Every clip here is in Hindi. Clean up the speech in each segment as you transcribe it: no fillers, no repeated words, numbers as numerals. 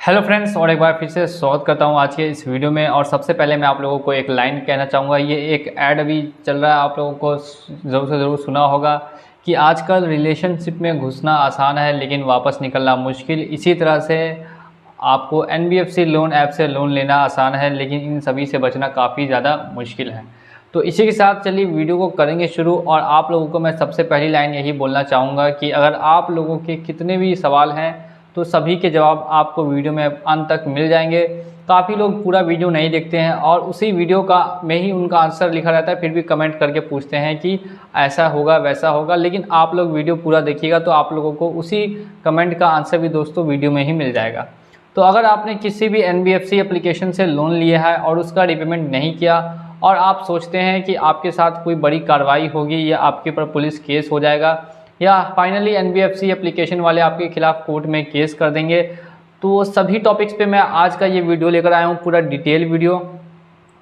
हेलो फ्रेंड्स, और एक बार फिर से स्वागत करता हूं आज के इस वीडियो में। और सबसे पहले मैं आप लोगों को एक लाइन कहना चाहूँगा। ये एक ऐड अभी चल रहा है, आप लोगों को ज़रूर से ज़रूर सुना होगा कि आजकल रिलेशनशिप में घुसना आसान है लेकिन वापस निकलना मुश्किल। इसी तरह से आपको NBFC लोन ऐप से लोन लेना आसान है लेकिन इन सभी से बचना काफ़ी ज़्यादा मुश्किल है। तो इसी के साथ चलिए वीडियो को करेंगे शुरू। और आप लोगों को मैं सबसे पहली लाइन यही बोलना चाहूँगा कि अगर आप लोगों के कितने भी सवाल हैं तो सभी के जवाब आपको वीडियो में अंत तक मिल जाएंगे। काफ़ी लोग पूरा वीडियो नहीं देखते हैं और उसी वीडियो का में ही उनका आंसर लिखा रहता है, फिर भी कमेंट करके पूछते हैं कि ऐसा होगा वैसा होगा। लेकिन आप लोग वीडियो पूरा देखिएगा तो आप लोगों को उसी कमेंट का आंसर भी दोस्तों वीडियो में ही मिल जाएगा। तो अगर आपने किसी भी NBFC एप्लीकेशन से लोन लिया है और उसका रिपेमेंट नहीं किया और आप सोचते हैं कि आपके साथ कोई बड़ी कार्रवाई होगी या आपके ऊपर पुलिस केस हो जाएगा या फाइनली NBFC एप्लीकेशन वाले आपके खिलाफ कोर्ट में केस कर देंगे, तो सभी टॉपिक्स पे मैं आज का ये वीडियो लेकर आया हूँ, पूरा डिटेल वीडियो।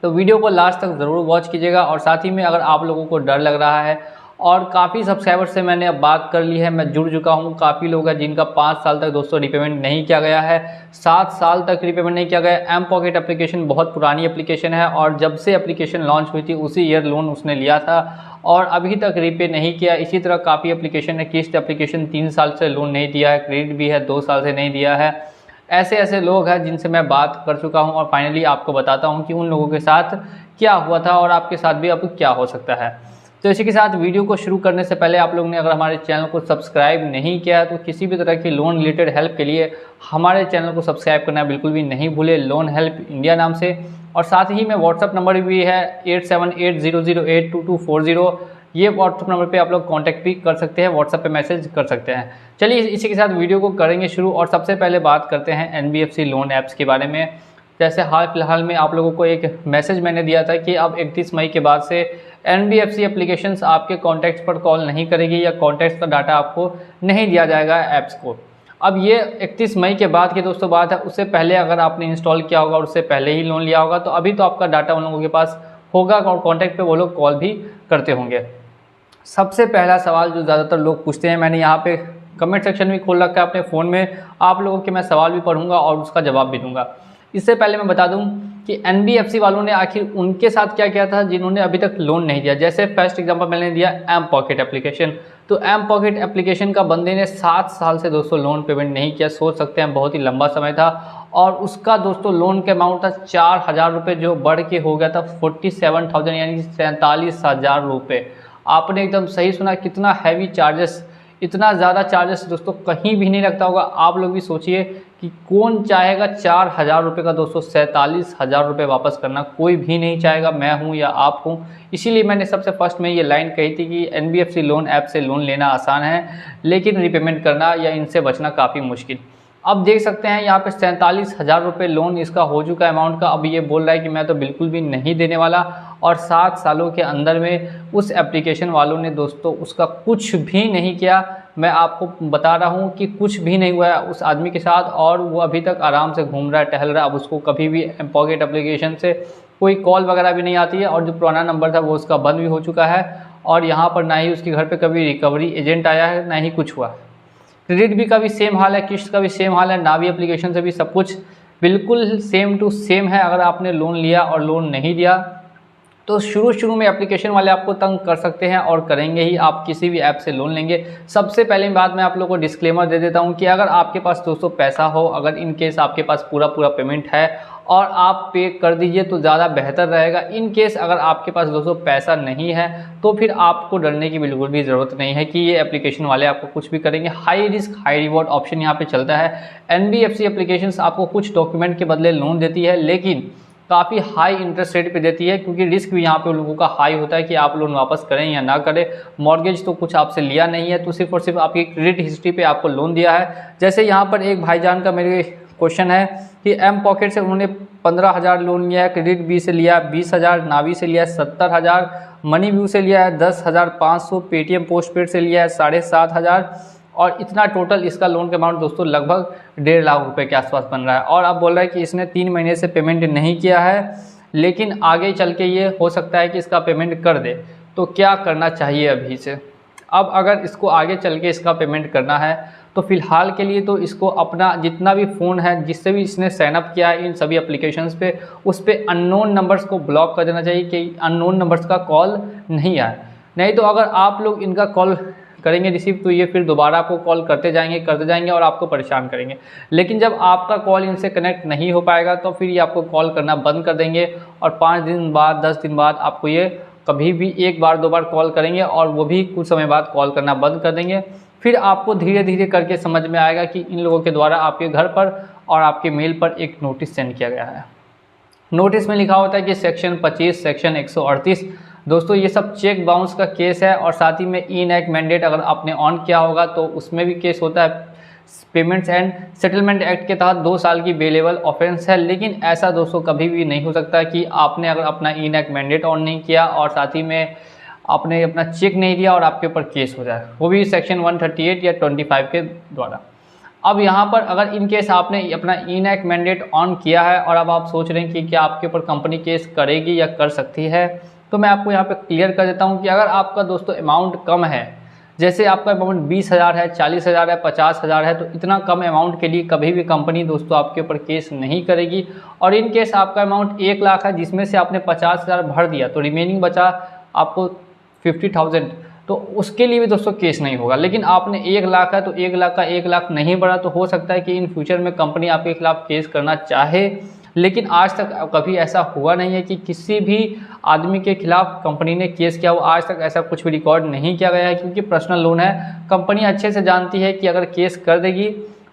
तो वीडियो को लास्ट तक ज़रूर वॉच कीजिएगा। और साथ ही में अगर आप लोगों को डर लग रहा है और काफ़ी सब्सक्राइबर से मैंने अब बात कर ली है, मैं जुड़ चुका हूँ, काफ़ी लोग हैं जिनका 5 साल तक दोस्तों रिपेमेंट नहीं किया गया है, 7 साल तक रिपेमेंट नहीं किया गया। एम पॉकेट एप्लीकेशन बहुत पुरानी एप्लीकेशन है और जब से एप्लीकेशन लॉन्च हुई थी उसी ईयर लोन उसने लिया था और अभी तक रीपे नहीं किया। इसी तरह काफ़ी एप्लीकेशन है, किस्त एप्लीकेशन 3 साल से लोन नहीं दिया है, क्रेडिट भी है 2 साल से नहीं दिया है। ऐसे ऐसे लोग हैं जिनसे मैं बात कर चुका हूं और फाइनली आपको बताता हूं कि उन लोगों के साथ क्या हुआ था और आपके साथ भी अब क्या हो सकता है। तो इसी के साथ वीडियो को शुरू करने से पहले आप लोगों ने अगर हमारे चैनल को सब्सक्राइब नहीं किया है तो किसी भी तरह की लोन रिलेटेड हेल्प के लिए हमारे चैनल को सब्सक्राइब करना बिल्कुल भी नहीं भूले, लोन हेल्प इंडिया नाम से। और साथ ही में व्हाट्सअप नंबर भी है 8780082240। ये व्हाट्सअप नंबर पे आप लोग कांटेक्ट भी कर सकते हैं, व्हाट्सअप पे मैसेज कर सकते हैं। चलिए इसी के साथ वीडियो को करेंगे शुरू। और सबसे पहले बात करते हैं NBFC लोन ऐप्स के बारे में। जैसे हाल फिलहाल में आप लोगों को एक मैसेज मैंने दिया था कि अब 31 मई के बाद से NBFC एप्लीकेशंस आपके कॉन्टैक्ट्स पर कॉल नहीं करेगी या कॉन्टैक्ट्स का डाटा आपको नहीं दिया जाएगा ऐप्स को। अब ये 31 मई के बाद की दोस्तों बात है, उससे पहले अगर आपने इंस्टॉल किया होगा और उससे पहले ही लोन लिया होगा तो अभी तो आपका डाटा उन लोगों के पास होगा और कॉन्टैक्ट पे वो लोग कॉल भी करते होंगे। सबसे पहला सवाल जो ज़्यादातर लोग पूछते हैं, मैंने यहाँ पे कमेंट सेक्शन भी खोल रखा है अपने फ़ोन में, आप लोगों के मैं सवाल भी पढ़ूंगा और उसका जवाब भी दूंगा। इससे पहले मैं बता दूं कि NBFC वालों ने आखिर उनके साथ क्या किया था जिन्होंने अभी तक लोन नहीं दिया। जैसे फर्स्ट एग्जांपल मैंने दिया एम पॉकेट एप्लीकेशन। तो एम पॉकेट एप्लीकेशन का बंदे ने 7 साल से दोस्तों लोन पेमेंट नहीं किया, सोच सकते हैं बहुत ही लंबा समय था। और उसका दोस्तों लोन का अमाउंट था 4,000 रुपये, जो बढ़ के हो गया था 47,000 यानी 47,000 रुपये। आपने एकदम सही सुना, कितना हैवी चार्जेस, इतना ज़्यादा चार्जेस दोस्तों कहीं भी नहीं लगता होगा। आप लोग भी सोचिए कि कौन चाहेगा 4,000 रुपये का दोस्तों 47,000 रुपये वापस करना, कोई भी नहीं चाहेगा, मैं हूँ या आप हूँ। इसीलिए मैंने सबसे फर्स्ट में ये लाइन कही थी कि NBFC लोन ऐप से लोन लेना आसान है लेकिन रिपेमेंट करना या इनसे बचना काफ़ी मुश्किल। अब देख सकते हैं यहाँ पे 47,000 रुपये लोन इसका हो चुका है अमाउंट का। अब ये बोल रहा है कि मैं तो बिल्कुल भी नहीं देने वाला। और 7 सालों के अंदर में उस एप्लीकेशन वालों ने दोस्तों उसका कुछ भी नहीं किया। मैं आपको बता रहा हूँ कि कुछ भी नहीं हुआ है उस आदमी के साथ और वो अभी तक आराम से घूम रहा है, टहल रहा है। अब उसको कभी भी पॉकेट एप्लीकेशन से कोई कॉल वगैरह भी नहीं आती है और जो पुराना नंबर था वो उसका बंद भी हो चुका है। और यहाँ पर ना ही उसके घर पर कभी रिकवरी एजेंट आया है, ना ही कुछ हुआ। क्रेडिट भी का भी सेम हाल है, किस्त का भी सेम हाल है, नावी एप्लीकेशन से भी सब कुछ बिल्कुल सेम टू सेम है। अगर आपने लोन लिया और लोन नहीं दिया तो शुरू में एप्लीकेशन वाले आपको तंग कर सकते हैं और करेंगे ही। आप किसी भी ऐप से लोन लेंगे, सबसे पहले बात मैं आप लोगों को डिस्क्लेमर दे देता हूं कि अगर आपके पास दोस्तों पैसा हो, अगर इन केस आपके पास पूरा पेमेंट है और आप पे कर दीजिए तो ज़्यादा बेहतर रहेगा। इन केस अगर आपके पास दोस्तों पैसा नहीं है तो फिर आपको डरने की बिल्कुल भी ज़रूरत नहीं है कि ये एप्लीकेशन वाले आपको कुछ भी करेंगे। High risk high reward option यहाँ पे चलता है। NBFC एप्लीकेशंस आपको कुछ डॉक्यूमेंट के बदले लोन देती है लेकिन काफ़ी हाई इंटरेस्ट रेट पे देती है, क्योंकि रिस्क भी यहाँ पे लोगों का हाई होता है कि आप लोन वापस करें या ना करें। मॉर्गेज तो कुछ आपसे लिया नहीं है, तो सिर्फ और सिर्फ आपकी क्रेडिट हिस्ट्री पे आपको लोन दिया है। जैसे यहाँ पर एक भाईजान का मेरे क्वेश्चन है कि एम पॉकेट से उन्होंने 15,000 लोन लिया है, क्रेडिट बी से लिया 20,000, नावी से लिया 70,000, मनी व्यू से लिया है 10,500, पेटीएम पोस्ट पेड से लिया है 7,500 और इतना टोटल इसका लोन का अमाउंट दोस्तों लगभग 1.5 लाख रुपए के आसपास बन रहा है। और अब बोल रहा है कि इसने 3 महीने से पेमेंट नहीं किया है लेकिन आगे चल के ये हो सकता है कि इसका पेमेंट कर दे। तो क्या करना चाहिए अभी से? अब अगर इसको आगे चल के इसका पेमेंट करना है तो फ़िलहाल के लिए तो इसको अपना जितना भी फ़ोन है जिससे भी इसने साइनअप किया है इन सभी एप्लीकेशंस पे, उस पे अननोन नंबर्स को ब्लॉक कर देना चाहिए कि अननोन नंबर्स का कॉल नहीं आए। नहीं तो अगर आप लोग इनका कॉल करेंगे रिसीव तो ये फिर दोबारा आपको कॉल करते जाएंगे और आपको परेशान करेंगे। लेकिन जब आपका कॉल इनसे कनेक्ट नहीं हो पाएगा तो फिर ये आपको कॉल करना बंद कर देंगे और 5 दिन बाद 10 दिन बाद आपको ये कभी भी 1 बार 2 बार कॉल करेंगे और वो भी कुछ समय बाद कॉल करना बंद कर देंगे। फिर आपको धीरे धीरे करके समझ में आएगा कि इन लोगों के द्वारा आपके घर पर और आपके मेल पर एक नोटिस सेंड किया गया है। नोटिस में लिखा होता है कि सेक्शन 25 सेक्शन 138 दोस्तों ये सब चेक बाउंस का केस है और साथ ही में ई-नैक मैंडेट अगर आपने ऑन किया होगा तो उसमें भी केस होता है। पेमेंट्स एंड सेटलमेंट एक्ट के तहत 2 साल की बेलेबल ऑफेंस है। लेकिन ऐसा दोस्तों कभी भी नहीं हो सकता कि आपने अगर अपना ई-नैक मैंडेट ऑन नहीं किया और साथ ही में आपने अपना चेक नहीं दिया और आपके ऊपर केस हो जाए, वो भी सेक्शन 138 या 25 के द्वारा। अब यहाँ पर अगर इन केस आपने अपना ई-नैक मैंडेट ऑन किया है और अब आप सोच रहे हैं कि क्या आपके ऊपर कंपनी केस करेगी या कर सकती है, तो मैं आपको यहाँ पे क्लियर कर देता हूँ कि अगर आपका दोस्तों अमाउंट कम है, जैसे आपका अमाउंट 20,000 है, 40,000 है, 50,000 है, तो इतना कम अमाउंट के लिए कभी भी कंपनी दोस्तों आपके ऊपर केस नहीं करेगी। और इन केस आपका अमाउंट 1 लाख है जिसमें से आपने 50,000 भर दिया तो रिमेनिंग बचा आपको 50,000, तो उसके लिए भी दोस्तों केस नहीं होगा। लेकिन आपने 1 लाख है तो 1 लाख का 1 लाख नहीं बढ़ा तो हो सकता है कि इन फ्यूचर में कंपनी आपके खिलाफ केस करना चाहे। लेकिन आज तक कभी ऐसा हुआ नहीं है कि किसी भी आदमी के खिलाफ कंपनी ने केस किया हो। आज तक ऐसा कुछ भी रिकॉर्ड नहीं किया गया है क्योंकि पर्सनल लोन है। कंपनी अच्छे से जानती है कि अगर केस कर देगी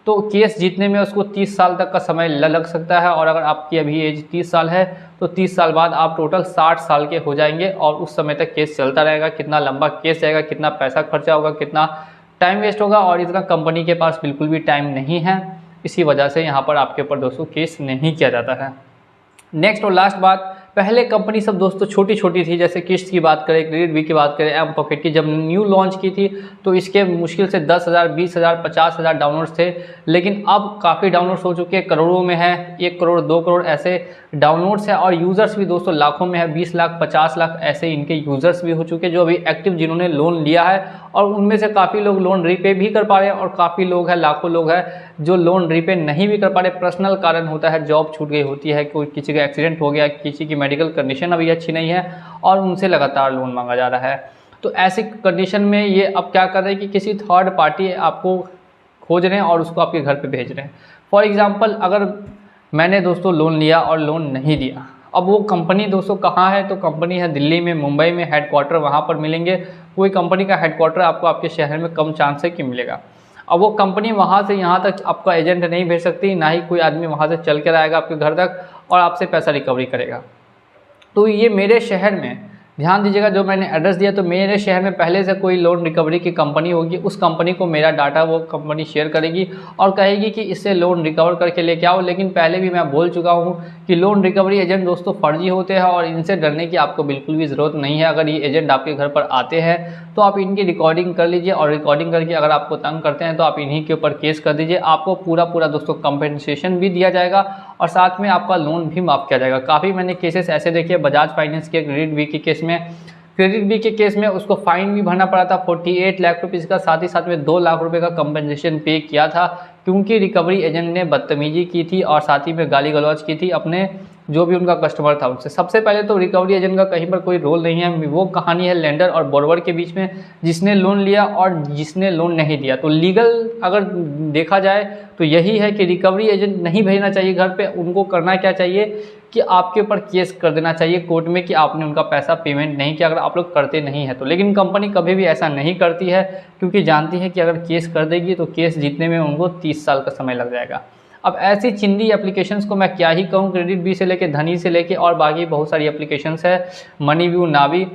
तो केस जीतने में उसको 30 साल तक का समय लग सकता है और अगर आपकी अभी एज 30 साल है तो 30 साल बाद आप टोटल 60 साल के हो जाएंगे और उस समय तक केस चलता रहेगा। कितना लंबा केस जाएगा, कितना पैसा खर्चा होगा, कितना टाइम वेस्ट होगा, और इतना कंपनी के पास बिल्कुल भी टाइम नहीं है। इसी वजह से यहाँ पर आपके ऊपर दोस्तों केस नहीं किया जाता है। नेक्स्ट और लास्ट बात, पहले कंपनी सब दोस्तों छोटी छोटी थी, जैसे किस्त की बात करें, क्रेडिट बी की बात करें, एम पॉकेट की जब न्यू लॉन्च की थी तो इसके मुश्किल से 10,000, 20,000, 50,000 डाउनलोड्स थे। लेकिन अब काफ़ी डाउनलोड्स हो चुके हैं, करोड़ों में है, 1 करोड़ 2 करोड़ ऐसे डाउनलोड्स है और यूज़र्स भी दोस्तों लाखों में है, 20 लाख 50 लाख ऐसे इनके यूज़र्स भी हो चुके हैं जो अभी एक्टिव जिन्होंने लोन लिया है। और उनमें से काफ़ी लोग लोन रीपे भी कर पा रहे हैं और काफ़ी लोग हैं, लाखों लोग हैं जो लोन रीपे नहीं भी कर पा रहे। पर्सनल कारण होता है, जॉब छूट गई होती है, कोई किसी का एक्सीडेंट हो गया, किसी की मेडिकल कंडीशन अभी अच्छी नहीं है और उनसे लगातार लोन मांगा जा रहा है। तो ऐसी कंडीशन में ये अब क्या कर रहे हैं कि किसी थर्ड पार्टी आपको खोज रहे हैं और उसको आपके घर पे भेज रहे हैं। फॉर एग्जांपल अगर मैंने दोस्तों लोन लिया और लोन नहीं दिया, अब वो कंपनी दोस्तों कहाँ है, तो कंपनी है दिल्ली में, मुंबई में, हेडक्वार्टर वहाँ पर मिलेंगे। कोई कंपनी का हेडक्वार्टर आपको आपके शहर में कम चांस है कि मिलेगा। अब वो कंपनी वहाँ से यहाँ तक आपका एजेंट नहीं भेज सकती, ना ही कोई आदमी वहाँ से चल कर आएगा आपके घर तक और आपसे पैसा रिकवरी करेगा। तो ये मेरे शहर में ध्यान दीजिएगा, जो मैंने एड्रेस दिया, तो मेरे शहर में पहले से कोई लोन रिकवरी की कंपनी होगी, उस कंपनी को मेरा डाटा वो कंपनी शेयर करेगी और कहेगी कि इससे लोन रिकवर करके लेके आओ। लेकिन पहले भी मैं बोल चुका हूँ कि लोन रिकवरी एजेंट दोस्तों फर्जी होते हैं और इनसे डरने की आपको बिल्कुल भी ज़रूरत नहीं है। अगर ये एजेंट आपके घर पर आते हैं तो आप इनकी रिकॉर्डिंग कर लीजिए और रिकॉर्डिंग करके अगर आपको तंग करते हैं तो आप इन्हीं के ऊपर केस कर दीजिए। आपको पूरा दोस्तों कंपेंसेशन भी दिया जाएगा और साथ में आपका लोन भी माफ़ किया जाएगा। काफ़ी मैंने केसेस ऐसे देखे, बजाज फाइनेंस के क्रेडिट बी के केस में, क्रेडिट बी के केस में उसको फाइन भी भरना पड़ा था 48 लाख रुपीज़ का, साथ ही साथ में 2 लाख रुपए का कंपनसेशन पे किया था क्योंकि रिकवरी एजेंट ने बदतमीजी की थी और साथ ही में गाली गलौज की थी अपने जो भी उनका कस्टमर था उनसे। सबसे पहले तो रिकवरी एजेंट का कहीं पर कोई रोल नहीं है, वो कहानी है लेंडर और बोरोवर के बीच में, जिसने लोन लिया और जिसने लोन नहीं दिया। तो लीगल अगर देखा जाए तो यही है कि रिकवरी एजेंट नहीं भेजना चाहिए घर पे। उनको करना क्या चाहिए कि आपके ऊपर केस कर देना चाहिए कोर्ट में कि आपने उनका पैसा पेमेंट नहीं किया, अगर आप लोग करते नहीं है तो। लेकिन कंपनी कभी भी ऐसा नहीं करती है क्योंकि जानती है कि अगर केस कर देगी तो केस जीतने में उनको 30 साल का समय लग जाएगा। अब ऐसी चिंदी एप्लीकेशंस को मैं क्या ही कहूँ, क्रेडिट बी से लेके, धनी से लेके और बाकी बहुत सारी एप्लीकेशंस है, मनीव्यू, नावी।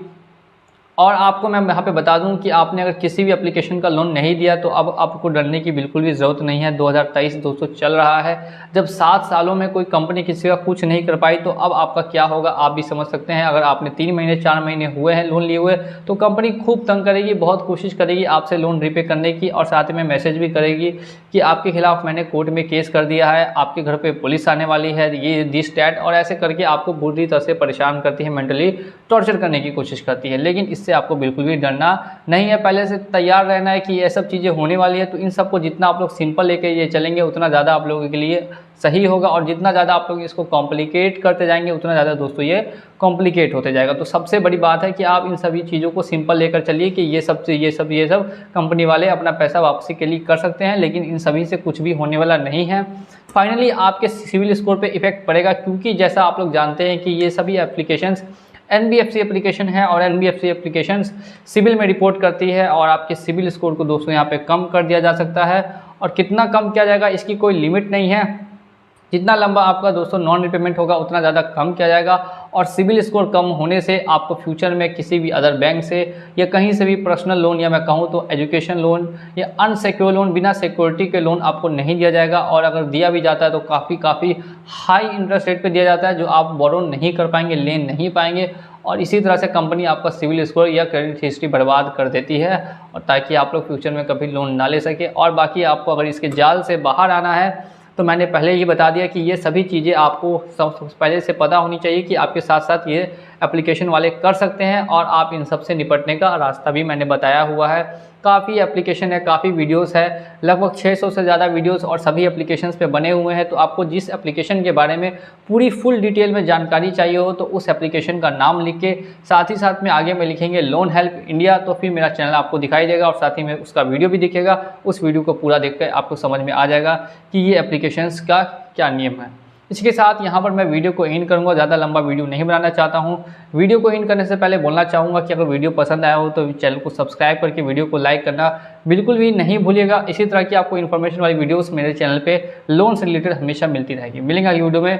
और आपको मैं यहाँ पे बता दूं कि आपने अगर किसी भी एप्लीकेशन का लोन नहीं दिया तो अब आपको डरने की बिल्कुल भी ज़रूरत नहीं है। 2023 दोस्तों चल रहा है, जब 7 सालों में कोई कंपनी किसी का कुछ नहीं कर पाई तो अब आपका क्या होगा आप भी समझ सकते हैं। अगर आपने 3 महीने 4 महीने हुए हैं लोन लिए हुए तो कंपनी खूब तंग करेगी, बहुत कोशिश करेगी आपसे लोन रीपे करने की और साथ में मैसेज भी करेगी कि आपके खिलाफ मैंने कोर्ट में केस कर दिया है, आपके घर पर पुलिस आने वाली है, ये दिस डैट, और ऐसे करके आपको बुरी तरह से परेशान करती है, मेंटली टॉर्चर करने की कोशिश करती है। लेकिन इससे इससे आपको बिल्कुल भी डरना नहीं है। पहले से तैयार रहना है कि ये सब चीज़ें होने वाली है, तो इन सबको जितना आप लोग सिंपल लेके ये चलेंगे उतना ज़्यादा आप लोगों के लिए सही होगा, और जितना ज़्यादा आप लोग इसको कॉम्प्लिकेट करते जाएंगे उतना ज़्यादा दोस्तों ये कॉम्प्लिकेट होते जाएगा। तो सबसे बड़ी बात है कि आप इन सभी चीज़ों को सिंपल लेकर चलिए कि ये सब कंपनी वाले अपना पैसा वापसी के लिए कर सकते हैं, लेकिन इन सभी से कुछ भी होने वाला नहीं है। फाइनली आपके सिविल स्कोर पे इफेक्ट पड़ेगा, क्योंकि जैसा आप लोग जानते हैं कि ये सभी एप्लीकेशंस NBFC एप्लीकेशन है, और NBFC एप्लीकेशंस सिविल में रिपोर्ट करती है, और आपके सिविल स्कोर को दोस्तों यहाँ पे कम कर दिया जा सकता है। और कितना कम किया जाएगा इसकी कोई लिमिट नहीं है, जितना लंबा आपका दोस्तों नॉन रिपेमेंट होगा उतना ज़्यादा कम किया जाएगा। और सिविल स्कोर कम होने से आपको फ्यूचर में किसी भी अदर बैंक से या कहीं से भी पर्सनल लोन, या मैं कहूँ तो एजुकेशन लोन या अनसिक्योर लोन, बिना सिक्योरिटी के लोन आपको नहीं दिया जाएगा, और अगर दिया भी जाता है तो काफ़ी हाई इंटरेस्ट रेट पे दिया जाता है, जो आप बोरो नहीं कर पाएंगे, ले नहीं पाएंगे। और इसी तरह से कंपनी आपका सिविल स्कोर या क्रेडिट हिस्ट्री बर्बाद कर देती है, और ताकि आप लोग फ्यूचर में कभी लोन ना ले सके। और बाकी आपको अगर इसके जाल से बाहर आना है तो मैंने पहले ही बता दिया कि ये सभी चीज़ें आपको सबसे पहले से पता होनी चाहिए कि आपके साथ साथ ये एप्लीकेशन वाले कर सकते हैं, और आप इन सब से निपटने का रास्ता भी मैंने बताया हुआ है। काफ़ी एप्लीकेशन है, काफ़ी वीडियोस है, लगभग 600 से ज़्यादा वीडियोस और सभी एप्लीकेशंस पे बने हुए हैं। तो आपको जिस एप्लीकेशन के बारे में पूरी फुल डिटेल में जानकारी चाहिए हो तो उस एप्लीकेशन का नाम लिख के साथ ही साथ में आगे में लिखेंगे लोन हेल्प इंडिया, तो फिर मेरा चैनल आपको दिखाई देगा, और साथ ही में उसका वीडियो भी दिखेगा। उस वीडियो को पूरा देख कर आपको समझ में आ जाएगा कि ये एप्लीकेशंस का क्या नियम है। इसके साथ यहाँ पर मैं वीडियो को एंड करूँगा, ज़्यादा लंबा वीडियो नहीं बनाना चाहता हूँ। वीडियो को एंड करने से पहले बोलना चाहूँगा कि अगर वीडियो पसंद आया हो तो चैनल को सब्सक्राइब करके वीडियो को लाइक करना बिल्कुल भी नहीं भूलिएगा। इसी तरह की आपको इन्फॉर्मेशन वाली वीडियोस मेरे चैनल पे लोन से रिलेटेड हमेशा मिलती रहेगी। मिलेंगे अगली वीडियो में,